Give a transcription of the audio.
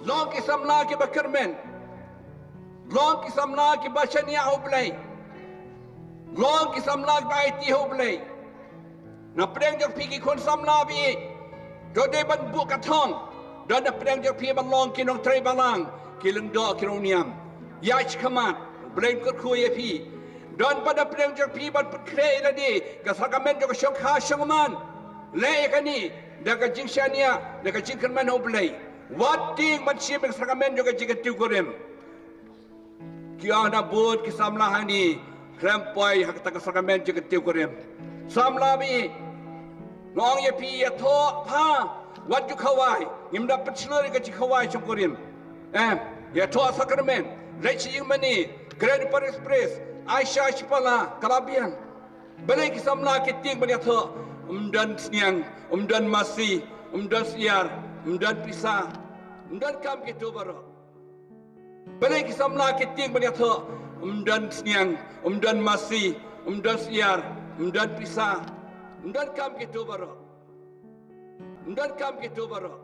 long ki samla ki bakirmen, long ki samla ki bashania hoblay, long ki samla ki baiti hoblay. Na preng jak pi ki kon samla bi, do de ban bu katong, do na preng jak pi ban long ki nong tray balang, ki leng do ki roniam. Yach kamat, blame kot kuye pi. Don pada preng jak pi ban kre tadi, ka sacrament jak syok ha syongaman. Le kani, da ka jingshania, da ka jingkerman hoblay. What ting ban shim ka sacrament jak jingkyntiew kurim. Kia na bud ki samla hani, krempoi hak ta ka sacrament jingkyntiew kurim. Samla bi ngong ye pi ye tho pha wat ju khawai ngim da pchlur ka chi khawai chong kurim ye tho sacrament le chi mani grand express aisha chpala kalabian bale ki samla ki ting ban ye tho umdan sniang umdan masi umdan siar umdan pisa umdan kam ki to baro bale ki samla ki ting ban ye tho umdan sniang umdan masi umdan siar umdan pisa, umdan kam gitu baro, umdan kam gitu baro.